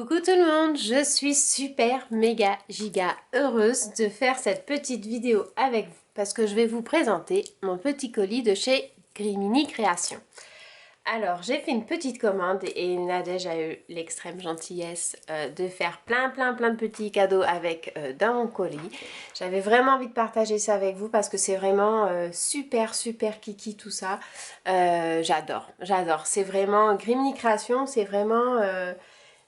Coucou tout le monde, je suis super méga giga heureuse de faire cette petite vidéo avec vous parce que je vais vous présenter mon petit colis de chez Grimini Création. Alors j'ai fait une petite commande et Nadège a eu l'extrême gentillesse de faire plein de petits cadeaux avec dans mon colis. J'avais vraiment envie de partager ça avec vous parce que c'est vraiment super kiki tout ça. J'adore, c'est vraiment Grimini Création, c'est vraiment...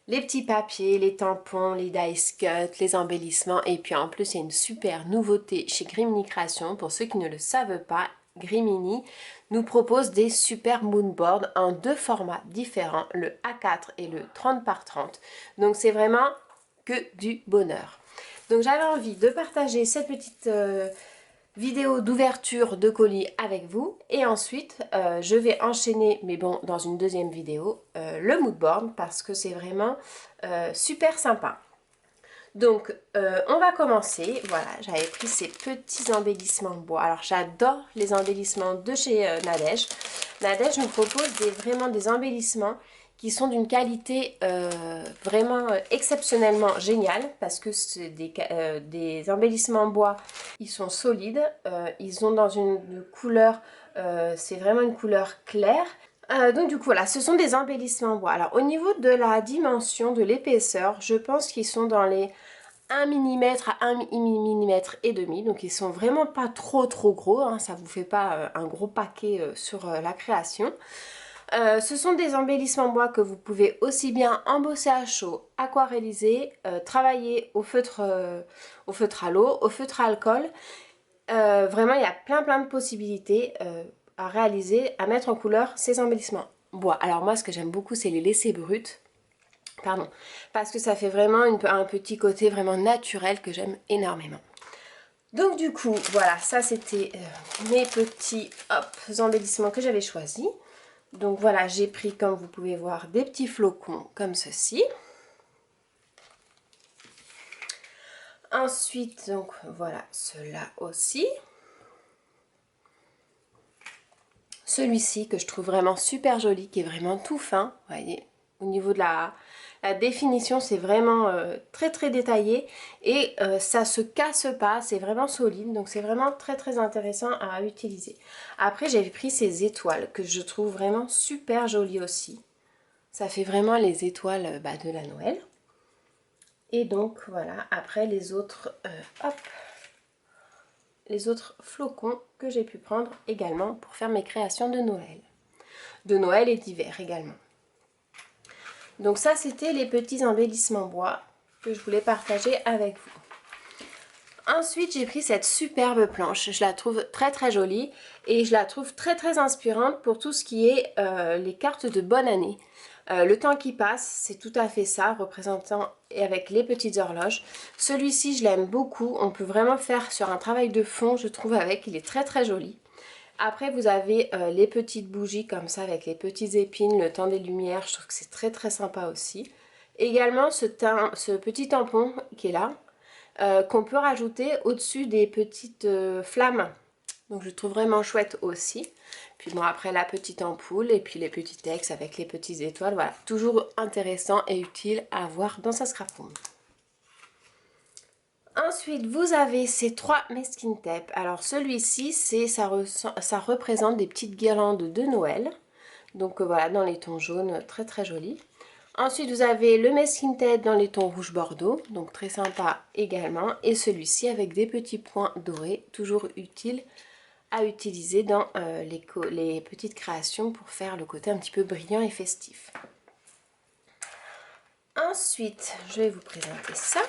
les petits papiers, les tampons, les dice cut, les embellissements. Et puis en plus, il y a une super nouveauté chez Grimini Création. Pour ceux qui ne le savent pas, Grimini nous propose des super moonboards en deux formats différents, le A4 et le 30 par 30. Donc c'est vraiment que du bonheur. Donc j'avais envie de partager cette petite... vidéo d'ouverture de colis avec vous et ensuite je vais enchaîner, mais bon, dans une deuxième vidéo, le mood board parce que c'est vraiment super sympa. Donc on va commencer. Voilà, j'avais pris ces petits embellissements en bois. Alors j'adore les embellissements de chez Nadège. Nadège nous propose vraiment des embellissements qui sont d'une qualité vraiment exceptionnellement géniale parce que c'est des embellissements en bois, ils sont solides, ils ont dans une couleur, c'est vraiment une couleur claire. Donc du coup voilà, ce sont des embellissements en bois. Alors au niveau de la dimension, de l'épaisseur, je pense qu'ils sont dans les 1 mm à 1 mm et demi, donc ils sont vraiment pas trop gros, hein, ça vous fait pas un gros paquet sur la création. Ce sont des embellissements bois que vous pouvez aussi bien embosser à chaud, aquarelliser, travailler au feutre à l'eau, au feutre à alcool. Vraiment, il y a plein de possibilités à réaliser, à mettre en couleur ces embellissements bois. Alors moi, ce que j'aime beaucoup, c'est les laisser bruts. Pardon, parce que ça fait vraiment un petit côté vraiment naturel que j'aime énormément. Donc du coup, voilà, ça c'était mes petits embellissements que j'avais choisis. Donc voilà, j'ai pris, comme vous pouvez voir, des petits flocons comme ceci. Ensuite, donc voilà, ceux-là aussi. Celui-ci que je trouve vraiment super joli, qui est vraiment tout fin. Vous voyez, au niveau de la définition, c'est vraiment très détaillé. Et ça se casse pas, c'est vraiment solide. Donc c'est vraiment très intéressant à utiliser. Après, j'ai pris ces étoiles que je trouve vraiment super jolies aussi. Ça fait vraiment les étoiles de la Noël. Et donc voilà, après les autres, les autres flocons que j'ai pu prendre également pour faire mes créations de Noël. De Noël et d'hiver également. Donc ça, c'était les petits embellissements bois que je voulais partager avec vous. Ensuite, j'ai pris cette superbe planche. Je la trouve très jolie et je la trouve très inspirante pour tout ce qui est les cartes de bonne année. Le temps qui passe, c'est tout à fait ça, représentant et avec les petites horloges. Celui-ci, je l'aime beaucoup. On peut vraiment faire sur un travail de fond, je trouve, avec. Il est très joli. Après, vous avez les petites bougies comme ça, avec les petites épines, le temps des lumières. Je trouve que c'est très sympa aussi. Également, ce petit tampon qui est là, qu'on peut rajouter au-dessus des petites flammes. Donc je trouve vraiment chouette aussi. Puis bon, après la petite ampoule et puis les petits textes avec les petites étoiles. Voilà, toujours intéressant et utile à avoir dans sa scrapbook. Ensuite, vous avez ces trois masking tape. Alors celui-ci, ça représente des petites guirlandes de Noël. Donc voilà, dans les tons jaunes, très joli. Ensuite, vous avez le masking tape dans les tons rouge bordeaux, donc très sympa également. Et celui-ci avec des petits points dorés, toujours utile à utiliser dans les petites créations pour faire le côté un petit peu brillant et festif. Ensuite, je vais vous présenter ça.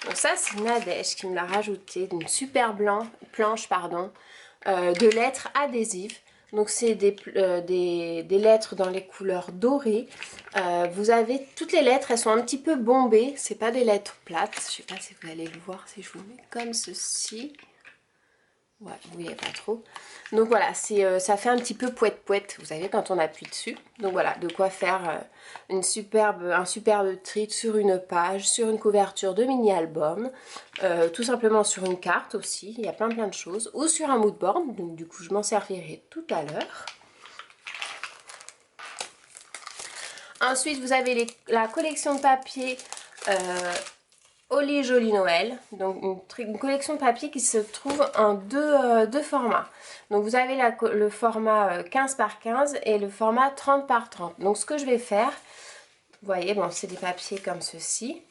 Donc ça, c'est Nadège qui me l'a rajouté d'une super planche de lettres adhésives. Donc c'est des lettres dans les couleurs dorées. Vous avez toutes les lettres, elles sont un petit peu bombées. C'est pas des lettres plates. Je sais pas si vous allez le voir si je vous mets comme ceci. Ouais, vous voyez pas trop. Donc voilà, ça fait un petit peu poète-poète, vous savez, quand on appuie dessus. Donc voilà, de quoi faire un superbe treat sur une page, sur une couverture de mini-album, tout simplement sur une carte aussi, il y a plein de choses, ou sur un mood board, donc du coup je m'en servirai tout à l'heure. Ensuite, vous avez la collection de papier Holly Joli Noël. Donc une collection de papier qui se trouve en deux formats. Donc vous avez le format 15 par 15 et le format 30 par 30. Donc ce que je vais faire, vous voyez, bon, c'est des papiers comme ceci.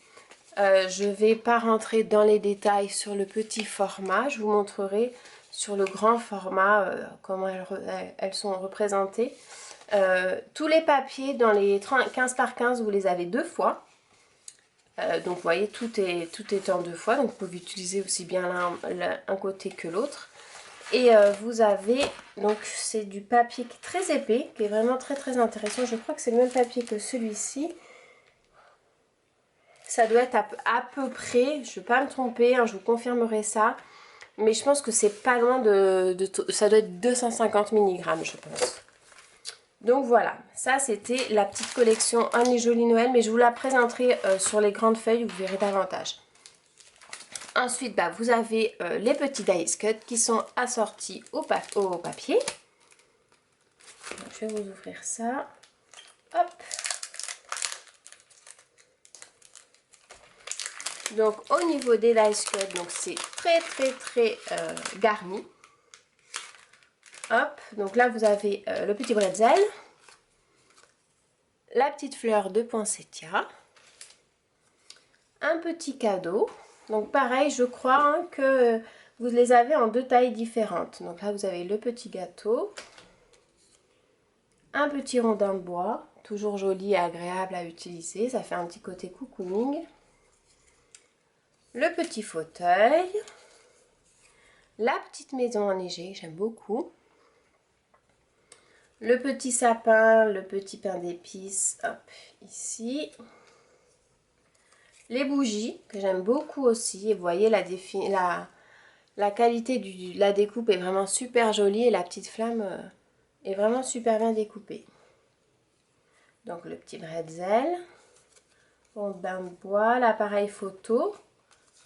Je ne vais pas rentrer dans les détails sur le petit format. Je vous montrerai sur le grand format comment elles sont représentées. Tous les papiers dans les 15 par 15, vous les avez deux fois. Donc vous voyez, tout est en deux fois. Donc vous pouvez utiliser aussi bien un côté que l'autre. Et vous avez, donc c'est du papier qui est très épais, qui est vraiment très intéressant. Je crois que c'est le même papier que celui-ci. Ça doit être à peu près, je ne vais pas me tromper, hein, je vous confirmerai ça. Mais je pense que c'est pas loin ça doit être 250 mg, je pense. Donc voilà, ça c'était la petite collection Honey Joli Noël, mais je vous la présenterai sur les grandes feuilles, vous verrez davantage. Ensuite, bah, vous avez les petits dice cut qui sont assortis au papier. Donc, je vais vous ouvrir ça. Hop. Donc au niveau des dice cut, donc c'est très garni. Hop, donc là vous avez le petit bretzel, la petite fleur de poinsettia, un petit cadeau. Donc pareil, je crois hein, que vous les avez en deux tailles différentes. Donc là vous avez le petit gâteau, un petit rondin de bois, toujours joli et agréable à utiliser, ça fait un petit côté cocooning. Le petit fauteuil, la petite maison enneigée, j'aime beaucoup. Le petit sapin, le petit pain d'épices, hop, ici. Les bougies, que j'aime beaucoup aussi. Et vous voyez, la qualité de la découpe est vraiment super jolie. Et la petite flamme est vraiment super bien découpée. Donc le petit bretzel, rondin de bois, l'appareil photo.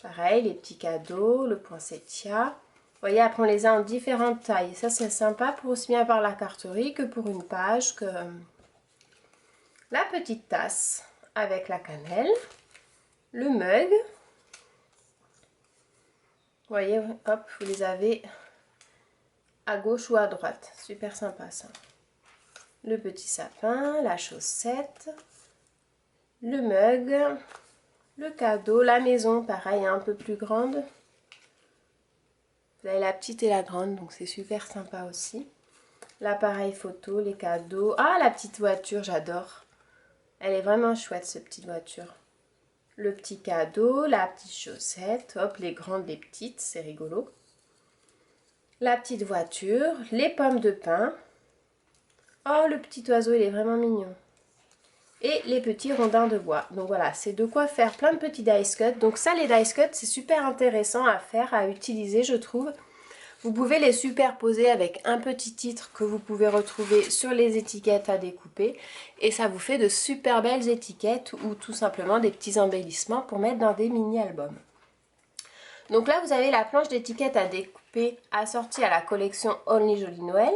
Pareil, les petits cadeaux, le poinsettia. Vous voyez, après on les a en différentes tailles. Ça c'est sympa pour aussi bien par la carterie que pour une page. Que la petite tasse avec la cannelle. Le mug. Vous voyez, hop, vous les avez à gauche ou à droite. Super sympa ça. Le petit sapin, la chaussette, le mug, le cadeau, la maison, pareil, un peu plus grande. Vous avez la petite et la grande, donc c'est super sympa aussi. L'appareil photo, les cadeaux. Ah, la petite voiture, j'adore. Elle est vraiment chouette, cette petite voiture. Le petit cadeau, la petite chaussette. Hop, les grandes, les petites, c'est rigolo. La petite voiture, les pommes de pin. Oh, le petit oiseau, il est vraiment mignon. Et les petits rondins de bois. Donc voilà, c'est de quoi faire plein de petits dice cut. Donc ça, les dice cut, c'est super intéressant à faire, à utiliser, je trouve. Vous pouvez les superposer avec un petit titre que vous pouvez retrouver sur les étiquettes à découper. Et ça vous fait de super belles étiquettes ou tout simplement des petits embellissements pour mettre dans des mini-albums. Donc là, vous avez la planche d'étiquettes à découper assortie à la collection Only Joli Noël.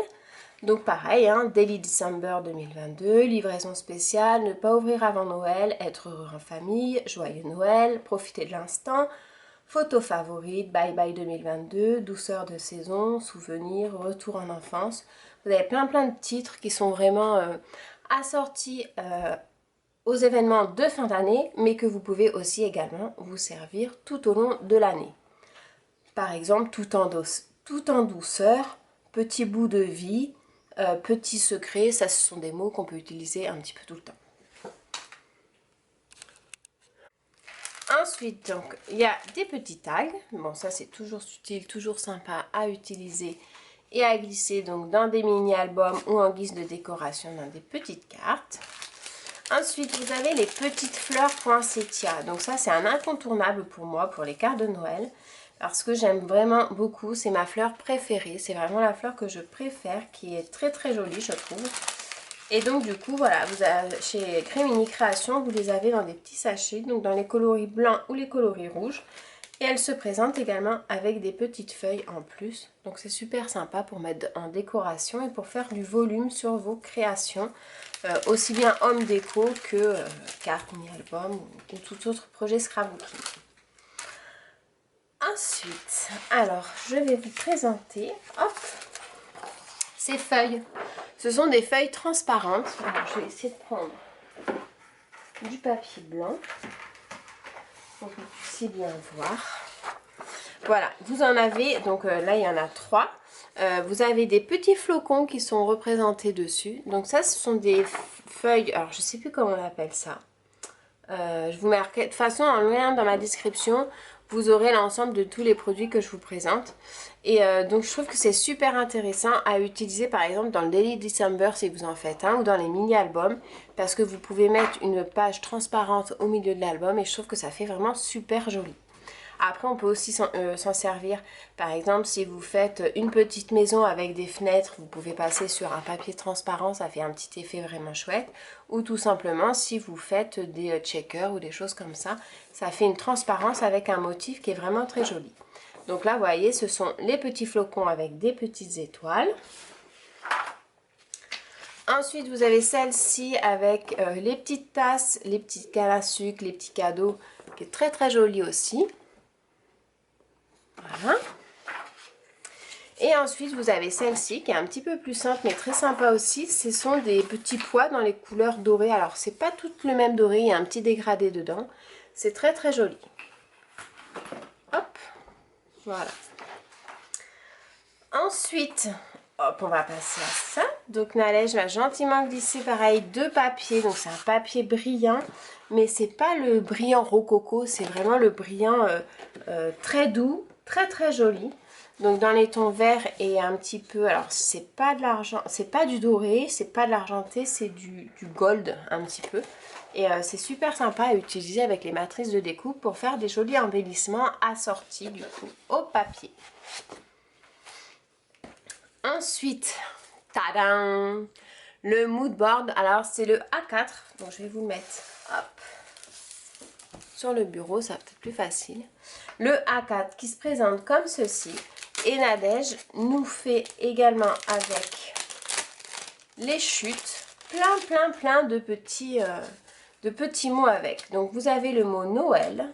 Donc pareil, hein, Daily December 2022, livraison spéciale, ne pas ouvrir avant Noël, être heureux en famille, joyeux Noël, profiter de l'instant, photo favorite, bye bye 2022, douceur de saison, souvenirs, retour en enfance. Vous avez plein de titres qui sont vraiment assortis aux événements de fin d'année, mais que vous pouvez aussi également vous servir tout au long de l'année. Par exemple, tout en douceur, petit bout de vie, petit secret, ça ce sont des mots qu'on peut utiliser un petit peu tout le temps. Ensuite, donc, il y a des petits tags. Bon, ça c'est toujours utile, toujours sympa à utiliser et à glisser donc dans des mini-albums ou en guise de décoration dans des petites cartes. Ensuite, vous avez les petites fleurs poinsettia. Donc ça, c'est un incontournable pour moi, pour les cartes de Noël. Parce que j'aime vraiment beaucoup, c'est ma fleur préférée. C'est vraiment la fleur que je préfère, qui est très jolie, je trouve. Et donc du coup, voilà, vous avez, chez Grimini Création, vous les avez dans des petits sachets. Donc dans les coloris blancs ou les coloris rouges. Et elle se présente également avec des petites feuilles en plus. Donc c'est super sympa pour mettre en décoration et pour faire du volume sur vos créations. Aussi bien home déco que carte mini-album ou tout autre projet scrapbooking. Ensuite, alors je vais vous présenter ces feuilles. Ce sont des feuilles transparentes. Alors je vais essayer de prendre du papier blanc pour que vous puissiez bien voir. Voilà, vous en avez, donc là il y en a 3. Vous avez des petits flocons qui sont représentés dessus. Donc ça, ce sont des feuilles, alors je sais plus comment on appelle ça. Je vous mets de toute façon en lien dans ma description. Vous aurez l'ensemble de tous les produits que je vous présente. Et donc je trouve que c'est super intéressant à utiliser par exemple dans le Daily December si vous en faites un, ou dans les mini-albums, parce que vous pouvez mettre une page transparente au milieu de l'album et je trouve que ça fait vraiment super joli. Après, on peut aussi s'en servir, par exemple, si vous faites une petite maison avec des fenêtres, vous pouvez passer sur un papier transparent, ça fait un petit effet vraiment chouette. Ou tout simplement, si vous faites des checkers ou des choses comme ça fait une transparence avec un motif qui est vraiment très joli. Donc là, vous voyez, ce sont les petits flocons avec des petites étoiles. Ensuite, vous avez celle-ci avec les petites tasses, les petites cannes à sucre, les petits cadeaux, qui est très très jolie aussi. Voilà. Et ensuite vous avez celle-ci qui est un petit peu plus simple mais très sympa aussi. Ce sont des petits pois dans les couleurs dorées. Alors c'est pas tout le même doré, il y a un petit dégradé dedans. C'est très très joli. Hop, voilà. Ensuite, hop, on va passer à ça. Donc Nadège va gentiment glisser pareil 2 papiers. Donc c'est un papier brillant, mais c'est pas le brillant rococo, c'est vraiment le brillant très doux. Très très joli, donc dans les tons verts et un petit peu, alors c'est pas de l'argent, c'est pas du doré, c'est pas de l'argenté, c'est du gold un petit peu, et c'est super sympa à utiliser avec les matrices de découpe pour faire des jolis embellissements assortis du coup au papier. Ensuite, tadam, le mood board. Alors c'est le A4, donc je vais vous le mettre hop sur le bureau, ça va peut-être plus facile. Le A4 qui se présente comme ceci, et Nadège nous fait également avec les chutes plein de petits mots avec. Donc vous avez le mot Noël,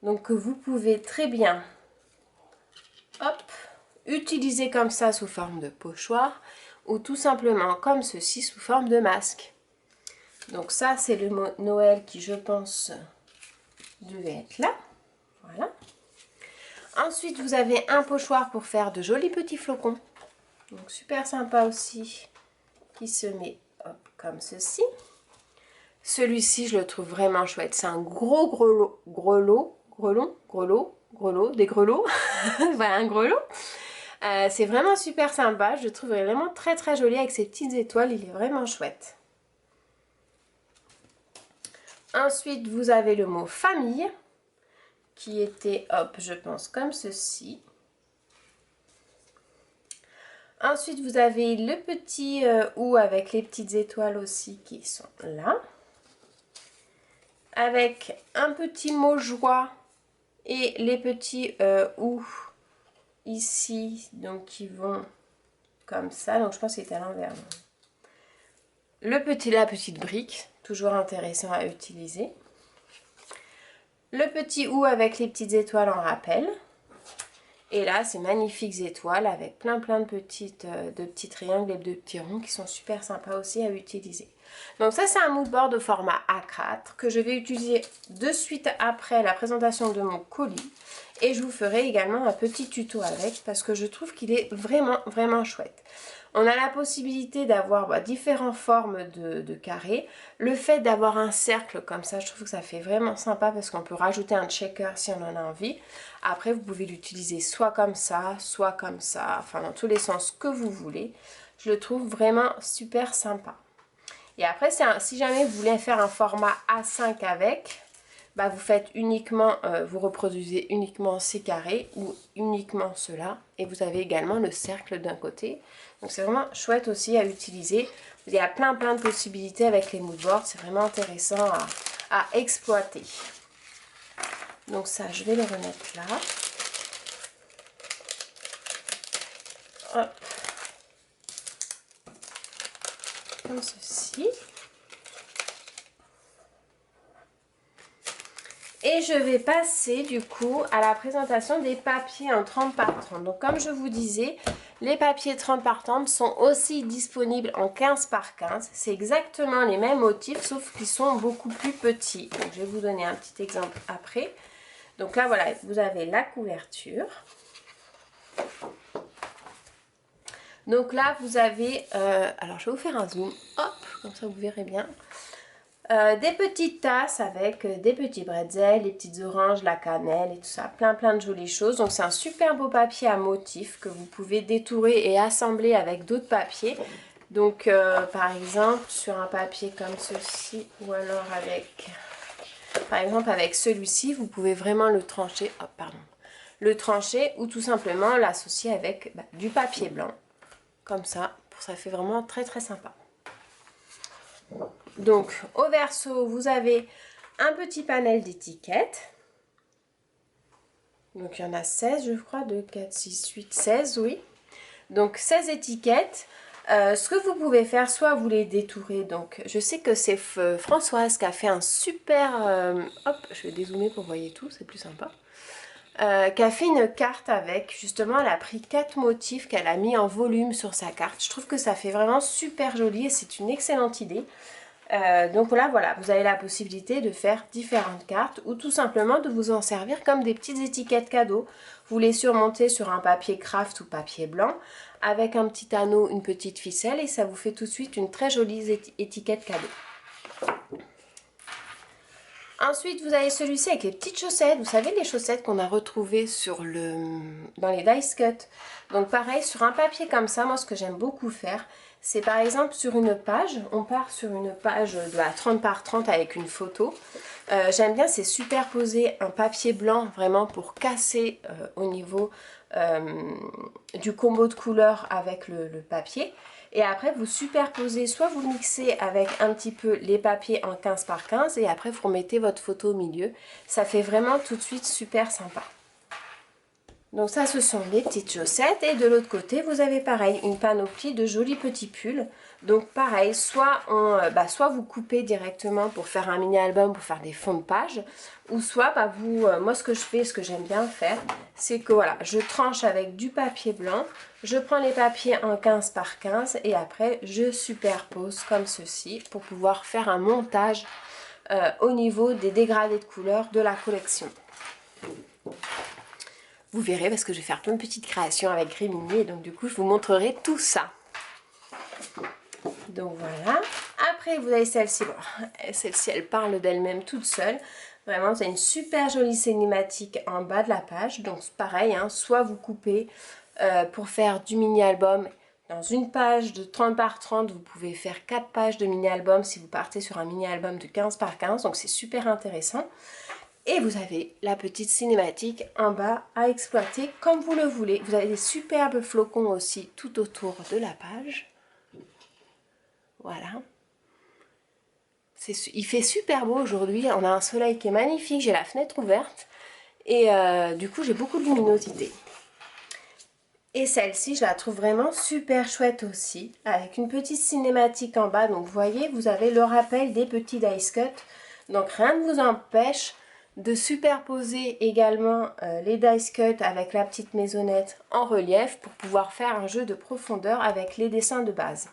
donc que vous pouvez très bien hop, utiliser comme ça sous forme de pochoir, ou tout simplement comme ceci sous forme de masque. Donc ça c'est le mot Noël qui je pense devait être là. Voilà. Ensuite, vous avez un pochoir pour faire de jolis petits flocons. Donc, super sympa aussi. Qui se met hop, comme ceci. Celui-ci, je le trouve vraiment chouette. C'est un gros grelot. Des grelots. Voilà, un grelot. C'est vraiment super sympa. Je le trouve vraiment très très joli avec ses petites étoiles. Il est vraiment chouette. Ensuite, vous avez le mot famille, qui était, hop, je pense comme ceci. Ensuite, vous avez le petit ou avec les petites étoiles aussi qui sont là. Avec un petit mot joie et les petits ou ici, donc qui vont comme ça. Donc je pense qu'il est à l'envers. La petite brique, toujours intéressant à utiliser. Le petit ou avec les petites étoiles en rappel. Et là, ces magnifiques étoiles avec plein de petits triangles et de petits ronds qui sont super sympas aussi à utiliser. Donc ça, c'est un mood board au format A4 que je vais utiliser de suite après la présentation de mon colis. Et je vous ferai également un petit tuto avec parce que je trouve qu'il est vraiment chouette. On a la possibilité d'avoir différentes formes de carrés. Le fait d'avoir un cercle comme ça, je trouve que ça fait vraiment sympa parce qu'on peut rajouter un checker si on en a envie. Après, vous pouvez l'utiliser soit comme ça, enfin dans tous les sens que vous voulez. Je le trouve vraiment super sympa. Et après, si jamais vous voulez faire un format A5 avec, bah vous faites uniquement, vous reproduisez uniquement ces carrés ou uniquement ceux-là. Et vous avez également le cercle d'un côté. Donc c'est vraiment chouette aussi à utiliser. Il y a plein de possibilités avec les mood boards. C'est vraiment intéressant à exploiter. Donc ça, je vais le remettre là. Hop. Comme ceci. Et je vais passer du coup à la présentation des papiers en 30 par 30. Donc comme je vous disais, les papiers 30 par 30 sont aussi disponibles en 15 par 15. C'est exactement les mêmes motifs sauf qu'ils sont beaucoup plus petits. Donc je vais vous donner un petit exemple après. Donc là voilà, vous avez la couverture. Donc là vous avez, alors je vais vous faire un zoom, hop, comme ça vous verrez bien. Des petites tasses avec des petits bretzels, les petites oranges, la cannelle et tout ça, plein de jolies choses. Donc c'est un super beau papier à motifs que vous pouvez détourer et assembler avec d'autres papiers. Donc par exemple sur un papier comme ceci ou alors avec, par exemple avec celui-ci, vous pouvez vraiment le trancher, oh, pardon, le trancher ou tout simplement l'associer avec du papier blanc, comme ça fait vraiment très sympa. Donc au verso vous avez un petit panel d'étiquettes, donc il y en a 16 je crois, 2, 4, 6, 8, 16, oui, donc 16 étiquettes. Ce que vous pouvez faire, soit vous les détourez, donc je sais que c'est Françoise qui a fait un super, hop je vais dézoomer pour que vous voyez tout, c'est plus sympa, qui a fait une carte avec, justement elle a pris 4 motifs qu'elle a mis en volume sur sa carte. Je trouve que ça fait vraiment super joli et c'est une excellente idée. Donc voilà, vous avez la possibilité de faire différentes cartes ou tout simplement de vous en servir comme des petites étiquettes cadeaux. Vous les surmontez sur un papier craft ou papier blanc avec un petit anneau, une petite ficelle et ça vous fait tout de suite une très jolie étiquette cadeau. Ensuite, vous avez celui-ci avec les petites chaussettes. Vous savez, les chaussettes qu'on a retrouvées dans les dice cut. Donc pareil, sur un papier comme ça, moi ce que j'aime beaucoup faire, c'est par exemple sur une page, on part sur une page de la 30 par 30 avec une photo. J'aime bien, c'est superposer un papier blanc vraiment pour casser au niveau du combo de couleurs avec le papier. Et après vous superposez, soit vous mixez avec un petit peu les papiers en 15 par 15 et après vous remettez votre photo au milieu. Ça fait vraiment tout de suite super sympa. Donc ça ce sont les petites chaussettes et de l'autre côté vous avez pareil une panoplie de jolis petits pulls. Donc pareil, soit vous coupez directement pour faire un mini album, pour faire des fonds de page, ou soit moi ce que je fais, ce que j'aime bien faire, c'est que voilà, je tranche avec du papier blanc, je prends les papiers en 15 par 15 et après je superpose comme ceci pour pouvoir faire un montage au niveau des dégradés de couleurs de la collection. Vous verrez parce que je vais faire plein de petites créations avec Grimini et donc du coup je vous montrerai tout ça. Donc voilà. Après vous avez celle-ci. Bon, celle-ci elle parle d'elle-même toute seule. Vraiment c'est une super jolie cinématique en bas de la page. Donc pareil, hein, soit vous coupez pour faire du mini-album. Dans une page de 30 par 30, vous pouvez faire 4 pages de mini-album si vous partez sur un mini-album de 15 par 15. Donc c'est super intéressant. Et vous avez la petite cinématique en bas à exploiter comme vous le voulez. Vous avez des superbes flocons aussi tout autour de la page. Voilà. Il fait super beau aujourd'hui. On a un soleil qui est magnifique. J'ai la fenêtre ouverte. Et du coup, j'ai beaucoup de luminosité. Et celle-ci, je la trouve vraiment super chouette aussi. Avec une petite cinématique en bas. Donc, vous voyez, vous avez le rappel des petits dice cut. Donc, rien ne vous empêche de superposer également les dice cut avec la petite maisonnette en relief pour pouvoir faire un jeu de profondeur avec les dessins de base.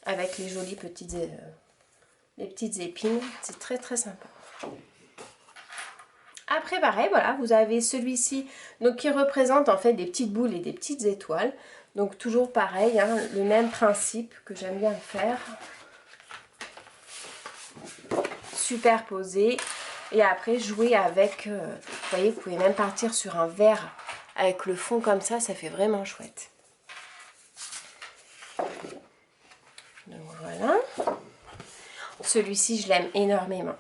Avec les jolies petites épines, c'est très sympa. Après pareil, voilà, vous avez celui-ci donc qui représente en fait des petites boules et des petites étoiles. Donc toujours pareil, hein, le même principe que j'aime bien faire. Superposer. Et après jouer avec, vous voyez, vous pouvez même partir sur un vert avec le fond comme ça fait vraiment chouette. Donc voilà. Celui-ci, je l'aime énormément.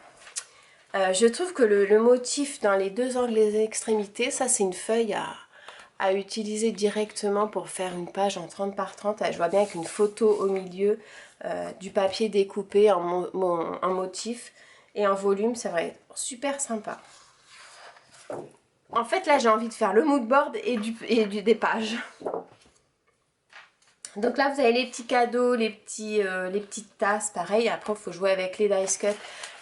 Je trouve que le motif dans les deux angles des extrémités, ça c'est une feuille à utiliser directement pour faire une page en 30 par 30. Je vois bien avec une photo au milieu, du papier découpé en motif. Et en volume, ça va être super sympa. En fait, là, j'ai envie de faire le mood board et des pages. Donc là, vous avez les petits cadeaux, les petites tasses, pareil. Après, il faut jouer avec les dice cuts.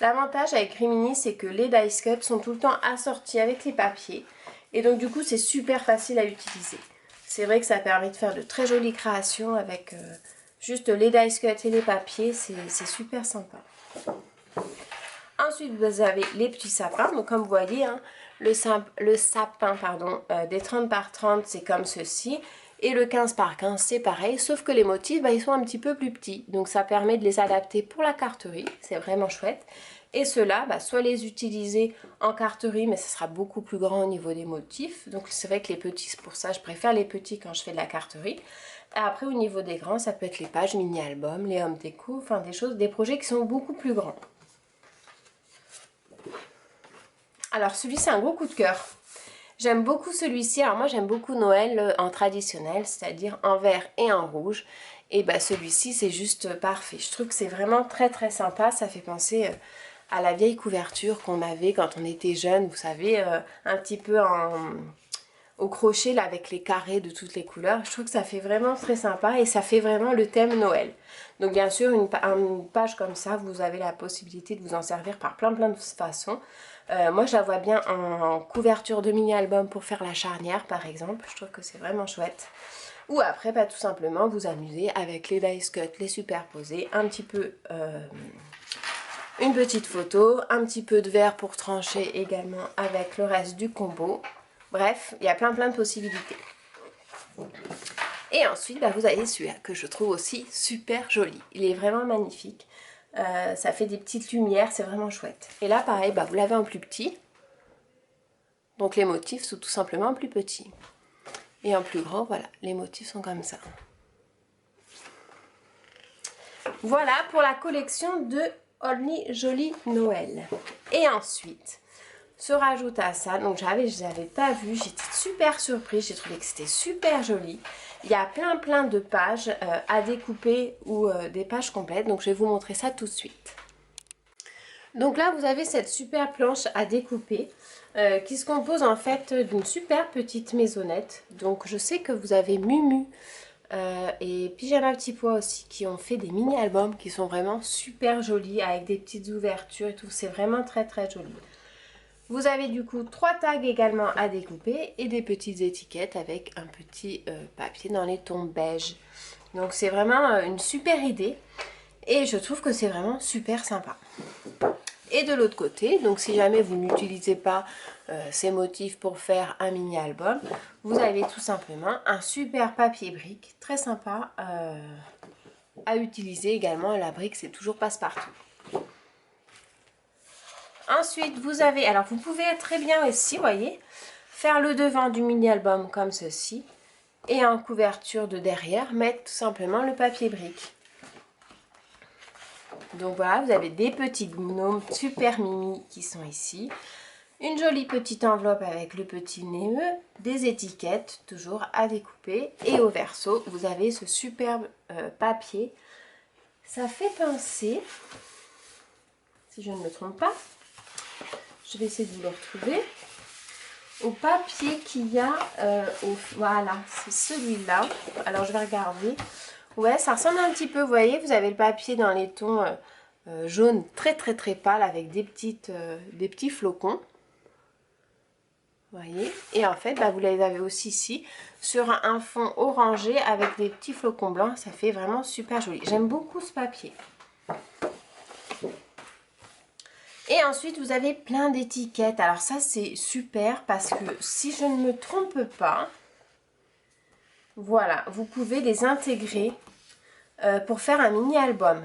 L'avantage avec Rimini, c'est que les dice cuts sont tout le temps assortis avec les papiers. Et donc, du coup, c'est super facile à utiliser. C'est vrai que ça permet de faire de très jolies créations avec juste les dice cuts et les papiers. C'est super sympa. Ensuite, vous avez les petits sapins. Donc, comme vous voyez, hein, le sapin des 30 par 30, c'est comme ceci. Et le 15 par 15, c'est pareil, sauf que les motifs, ils sont un petit peu plus petits. Donc, ça permet de les adapter pour la carterie. C'est vraiment chouette. Et ceux-là, soit les utiliser en carterie, mais ça sera beaucoup plus grand au niveau des motifs. Donc, c'est vrai que les petits, c'est pour ça, je préfère les petits quand je fais de la carterie. Et après, au niveau des grands, ça peut être les pages mini-albums, les hommes déco, enfin des projets qui sont beaucoup plus grands. Alors celui c'est un gros coup de cœur. J'aime beaucoup celui-ci. Alors moi j'aime beaucoup Noël en traditionnel, c'est-à-dire en vert et en rouge. Et celui-ci c'est juste parfait. Je trouve que c'est vraiment très très sympa. Ça fait penser à la vieille couverture qu'on avait quand on était jeune. Vous savez, un petit peu au crochet là avec les carrés de toutes les couleurs. Je trouve que ça fait vraiment très sympa et ça fait vraiment le thème Noël. Donc bien sûr une page comme ça, vous avez la possibilité de vous en servir par plein de façons. Moi je la vois bien en couverture de mini-album pour faire la charnière par exemple. Je trouve que c'est vraiment chouette. Ou après tout simplement vous amuser avec les dice cuts, les superposer, un petit peu une petite photo, un petit peu de verre pour trancher également avec le reste du combo. Bref, il y a plein de possibilités. Et ensuite, vous avez celui-là que je trouve aussi super joli. Il est vraiment magnifique. Ça fait des petites lumières, c'est vraiment chouette. Et là, pareil, vous l'avez en plus petit. Donc les motifs sont tout simplement plus petits. Et en plus grand, voilà, les motifs sont comme ça. Voilà pour la collection de Only Joli Noël. Et ensuite, se rajoute à ça, donc je n'avais pas vu, j'étais super surprise, j'ai trouvé que c'était super joli. Il y a plein de pages à découper ou des pages complètes, donc je vais vous montrer ça tout de suite. Donc là vous avez cette super planche à découper qui se compose en fait d'une super petite maisonnette. Donc je sais que vous avez Mumu et Pyjama Petit Pois aussi qui ont fait des mini-albums qui sont vraiment super jolis avec des petites ouvertures et tout, c'est vraiment très joli. Vous avez du coup 3 tags également à découper et des petites étiquettes avec un petit papier dans les tons beige. Donc c'est vraiment une super idée et je trouve que c'est vraiment super sympa. Et de l'autre côté, donc si jamais vous n'utilisez pas ces motifs pour faire un mini album, vous avez tout simplement un super papier brique très sympa à utiliser également. La brique c'est toujours passe-partout. Ensuite, vous avez, alors vous pouvez très bien aussi, voyez, faire le devant du mini-album comme ceci. Et en couverture de derrière, mettre tout simplement le papier brique. Donc voilà, vous avez des petits gnomes super mini qui sont ici. Une jolie petite enveloppe avec le petit nez, des étiquettes toujours à découper. Et au verso, vous avez ce superbe papier. Ça fait penser, si je ne me trompe pas, je vais essayer de vous le retrouver, au papier qu'il y a, voilà, c'est celui-là. Alors je vais regarder. Ouais, ça ressemble un petit peu, vous voyez, vous avez le papier dans les tons jaunes très pâle avec des petits flocons. Vous voyez, et en fait, vous les avez aussi ici sur un fond orangé avec des petits flocons blancs. Ça fait vraiment super joli. J'aime beaucoup ce papier. Et ensuite, vous avez plein d'étiquettes. Alors ça, c'est super parce que si je ne me trompe pas, voilà, vous pouvez les intégrer pour faire un mini-album.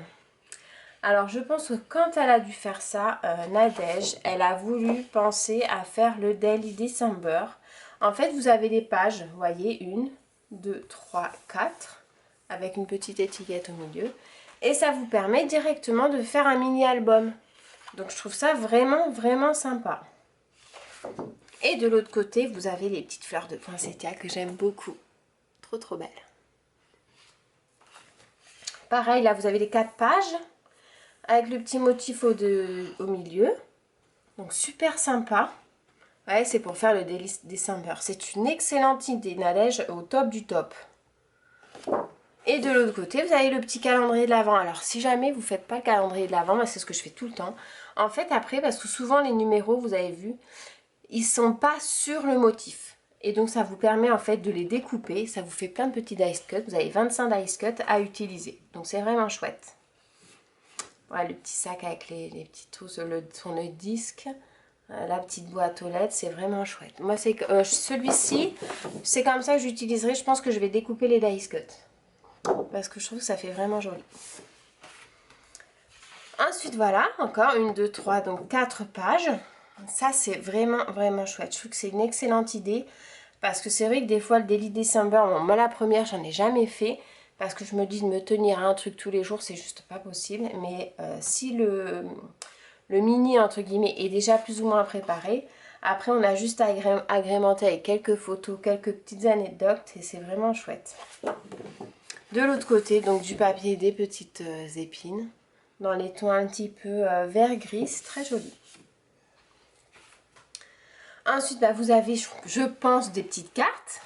Alors, je pense que quand elle a dû faire ça, Nadège, elle a voulu penser à faire le Daily December. En fait, vous avez des pages, vous voyez, 1, 2, 3, 4, avec une petite étiquette au milieu. Et ça vous permet directement de faire un mini-album. Donc, je trouve ça vraiment sympa. Et de l'autre côté, vous avez les petites fleurs de poinsettia que j'aime beaucoup. Trop belles. Pareil, là, vous avez les 4 pages avec le petit motif au milieu. Donc, super sympa. Ouais, c'est pour faire le December. C'est une excellente idée, Nadège, au top du top. Et de l'autre côté, vous avez le petit calendrier de l'Avent. Alors, si jamais vous ne faites pas le calendrier de l'Avent, moi c'est ce que je fais tout le temps. En fait, après, parce que souvent les numéros, vous avez vu, ils sont pas sur le motif. Et donc, ça vous permet en fait de les découper. Ça vous fait plein de petits dice cuts. Vous avez 25 dice cuts à utiliser. Donc, c'est vraiment chouette. Voilà, le petit sac avec les petits trous sur le disque. La petite boîte aux lettres, c'est vraiment chouette. Moi, c'est celui-ci, c'est comme ça que j'utiliserai. Je pense que je vais découper les dice cuts. Parce que je trouve que ça fait vraiment joli. Ensuite, voilà, encore 1, 2, 3, donc 4 pages. Ça, c'est vraiment chouette. Je trouve que c'est une excellente idée. Parce que c'est vrai que des fois, le Daily December, bon, moi la première, j'en ai jamais fait. Parce que je me dis de me tenir à un truc tous les jours, c'est juste pas possible. Mais si le mini, entre guillemets, est déjà plus ou moins préparé, après, on a juste à agrémenter avec quelques photos, quelques petites anecdotes. Et c'est vraiment chouette. De l'autre côté, donc du papier et des petites épines. Dans les tons un petit peu vert-gris, c'est très joli. Ensuite, bah, vous avez, je pense, des petites cartes.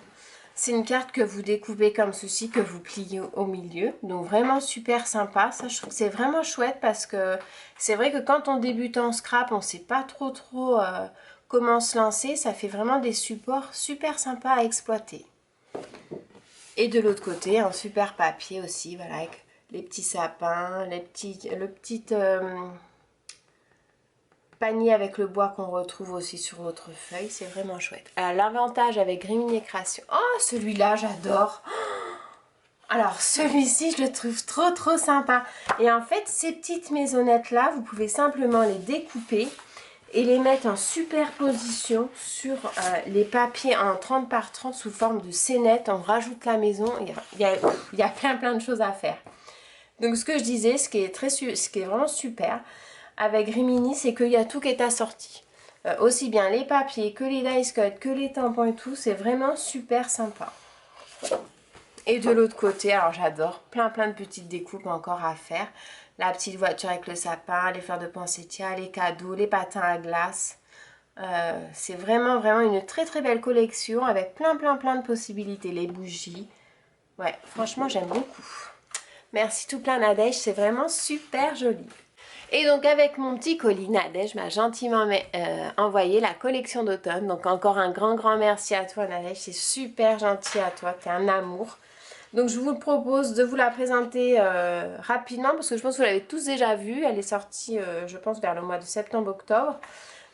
C'est une carte que vous découpez comme ceci, que vous pliez au milieu. Donc vraiment super sympa. Ça, je trouve que c'est vraiment chouette parce que c'est vrai que quand on débute en scrap, on ne sait pas trop comment se lancer. Ça fait vraiment des supports super sympas à exploiter. Et de l'autre côté, un super papier aussi, voilà, avec les petits sapins, le petit panier avec le bois qu'on retrouve aussi sur votre feuille, c'est vraiment chouette. Alors l'avantage avec Grimini Création, oh celui-là j'adore. Alors celui-ci je le trouve trop sympa. Et en fait ces petites maisonnettes là, vous pouvez simplement les découper et les mettre en superposition sur les papiers en 30 par 30 sous forme de scénettes. On rajoute la maison, il y a plein de choses à faire. Donc ce que je disais, ce qui est vraiment super avec Rimini, c'est qu'il y a tout qui est assorti. Aussi bien les papiers que les dice cuts, que les tampons et tout, c'est vraiment super sympa. Et de l'autre côté, alors j'adore, plein de petites découpes encore à faire. La petite voiture avec le sapin, les fleurs de poinsettia, les cadeaux, les patins à glace. C'est vraiment une très belle collection avec plein de possibilités. Les bougies. Ouais, franchement j'aime beaucoup. Merci tout plein Nadège, c'est vraiment super joli. Et donc avec mon petit colis, Nadège m'a gentiment envoyé la collection d'automne. Donc encore un grand merci à toi Nadège, c'est super gentil à toi, t'es un amour. Donc je vous propose de vous la présenter rapidement parce que je pense que vous l'avez tous déjà vue. Elle est sortie je pense vers le mois de septembre-octobre.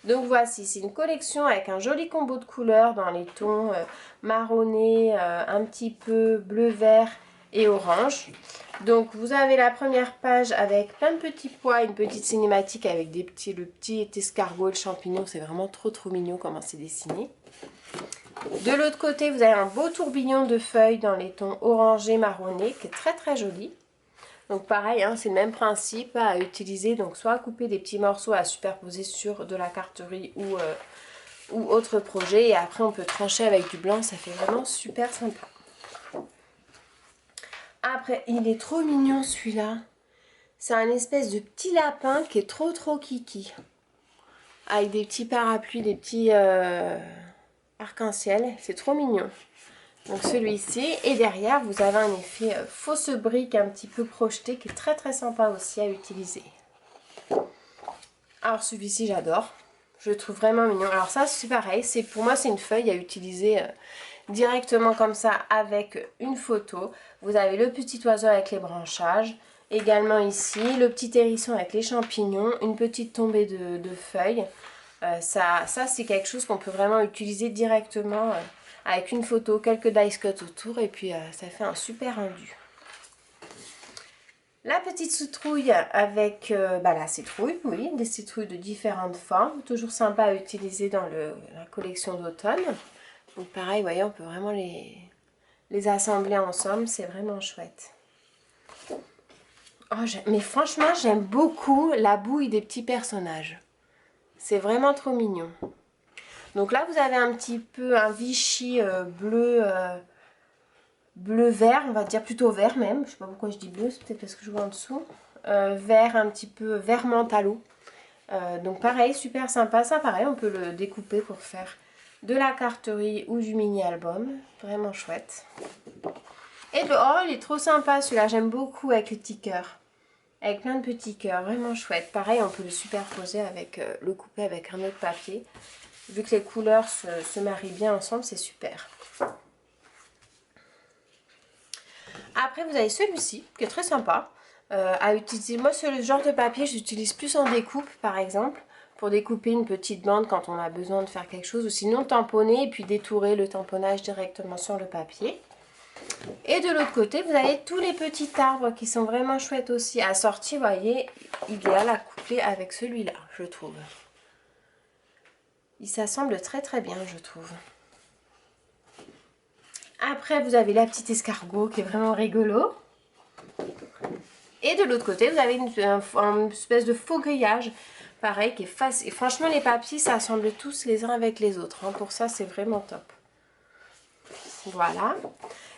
Donc voici, c'est une collection avec un joli combo de couleurs dans les tons marronné, un petit peu bleu-vert et orange. Donc vous avez la première page avec plein de petits pois, une petite cinématique avec le petit escargot et le champignon. C'est vraiment trop mignon comment c'est dessiné. De l'autre côté, vous avez un beau tourbillon de feuilles dans les tons orangé marronné qui est très joli. Donc pareil, hein, c'est le même principe à utiliser. Donc soit à couper des petits morceaux à superposer sur de la carterie ou autre projet. Et après on peut trancher avec du blanc, ça fait vraiment super sympa. Après, il est trop mignon celui-là. C'est un espèce de petit lapin qui est trop kiki. Avec des petits parapluies, des petits arc-en-ciel. C'est trop mignon. Donc celui-ci. Et derrière, vous avez un effet fausse brique un petit peu projeté qui est très sympa aussi à utiliser. Alors celui-ci, j'adore. Je le trouve vraiment mignon. Alors ça, c'est pareil. Pour moi, c'est une feuille à utiliser directement comme ça avec une photo. Vous avez le petit oiseau avec les branchages. Également ici, le petit hérisson avec les champignons. Une petite tombée de feuilles. Ça c'est quelque chose qu'on peut vraiment utiliser directement avec une photo, quelques dice cuts autour. Et puis ça fait un super rendu. La petite citrouille avec la citrouille, oui, des citrouilles de différentes formes. Toujours sympa à utiliser dans la collection d'automne. Donc pareil, vous voyez, on peut vraiment les assembler ensemble, c'est vraiment chouette. Oh, mais franchement, j'aime beaucoup la bouille des petits personnages. C'est vraiment trop mignon. Donc là, vous avez un petit peu un Vichy bleu-vert, on va dire plutôt vert même. Je sais pas pourquoi je dis bleu, c'est peut-être parce que je vois en dessous. Vert, un petit peu vert mentalo. Donc pareil, super sympa. Ça pareil, on peut le découper pour faire de la carterie ou du mini-album. Vraiment chouette. Et oh, il est trop sympa celui-là. J'aime beaucoup avec les petits cœurs. Avec plein de petits cœurs. Vraiment chouette. Pareil, on peut le superposer avec le couper avec un autre papier. Vu que les couleurs se marient bien ensemble, c'est super. Après, vous avez celui-ci, qui est très sympa à utiliser. Moi, c'est le genre de papier, j'utilise plus en découpe, par exemple, pour découper une petite bande quand on a besoin de faire quelque chose, ou sinon tamponner et puis détourer le tamponnage directement sur le papier. Et de l'autre côté, vous avez tous les petits arbres qui sont vraiment chouettes aussi, assortis, vous voyez, idéal à coupler avec celui-là, je trouve. Il s'assemble très très bien, je trouve. Après, vous avez la petite escargot qui est vraiment rigolo. Et de l'autre côté, vous avez une espèce de faux grillage, pareil, qui est facile. Et franchement, les papiers s'assemblent tous les uns avec les autres. Hein. Pour ça, c'est vraiment top. Voilà.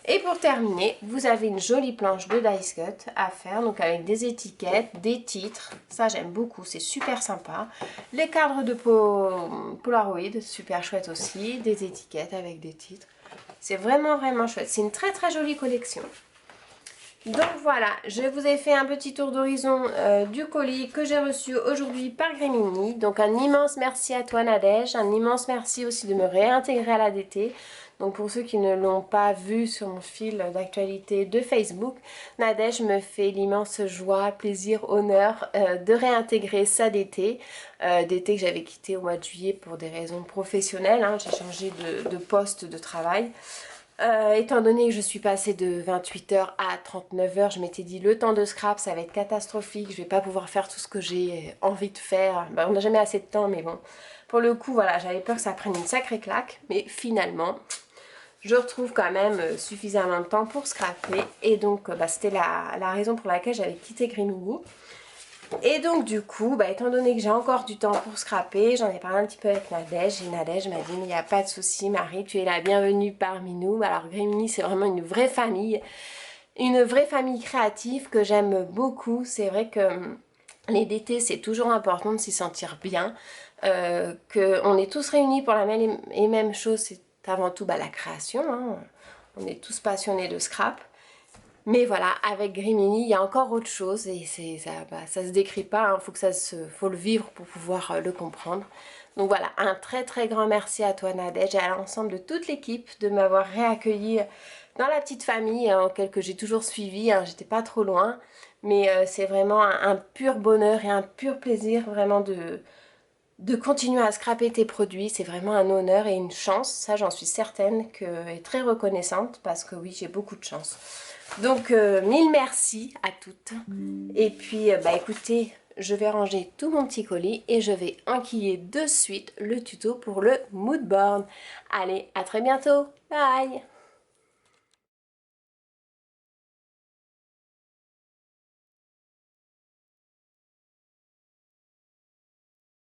Et pour terminer, vous avez une jolie planche de dice cut à faire, donc avec des étiquettes, des titres. Ça, j'aime beaucoup, c'est super sympa. Les cadres de Polaroid, super chouette aussi. Des étiquettes avec des titres. C'est vraiment, vraiment chouette. C'est une très, très jolie collection. Donc voilà, je vous ai fait un petit tour d'horizon du colis que j'ai reçu aujourd'hui par Grimini. Donc un immense merci à toi Nadège, un immense merci aussi de me réintégrer à l'ADT. Donc pour ceux qui ne l'ont pas vu sur mon fil d'actualité de Facebook, Nadège me fait l'immense joie, plaisir, honneur de réintégrer sa DT. DT que j'avais quitté au mois de juillet pour des raisons professionnelles, hein. J'ai changé de poste de travail. Étant donné que je suis passée de 28 heures à 39 heures, je m'étais dit le temps de scrap ça va être catastrophique, je vais pas pouvoir faire tout ce que j'ai envie de faire. On n'a jamais assez de temps, mais bon, pour le coup voilà, j'avais peur que ça prenne une sacrée claque, mais finalement je retrouve quand même suffisamment de temps pour scraper, et donc c'était la raison pour laquelle j'avais quitté Grimini. Et donc du coup, étant donné que j'ai encore du temps pour scraper, j'en ai parlé un petit peu avec Nadège, et Nadège m'a dit mais il n'y a pas de souci Marie, tu es la bienvenue parmi nous. Alors Grimini c'est vraiment une vraie famille créative que j'aime beaucoup. C'est vrai que les DT c'est toujours important de s'y sentir bien, qu'on est tous réunis pour la même et même chose, c'est avant tout la création, hein. On est tous passionnés de scrap. Mais voilà, avec Grimini, il y a encore autre chose et ça se décrit pas, hein, faut le vivre pour pouvoir le comprendre. Donc voilà, un très très grand merci à toi Nadège et à l'ensemble de toute l'équipe de m'avoir réaccueilli dans la petite famille en laquelle j'ai toujours suivi, hein, j'étais pas trop loin. Mais c'est vraiment un pur bonheur et un pur plaisir vraiment de continuer à scraper tes produits. C'est vraiment un honneur et une chance, ça j'en suis certaine et très reconnaissante parce que oui, j'ai beaucoup de chance. Donc, mille merci à toutes. Et puis, écoutez, je vais ranger tout mon petit colis et je vais enquiller de suite le tuto pour le mood board. Allez, à très bientôt. Bye!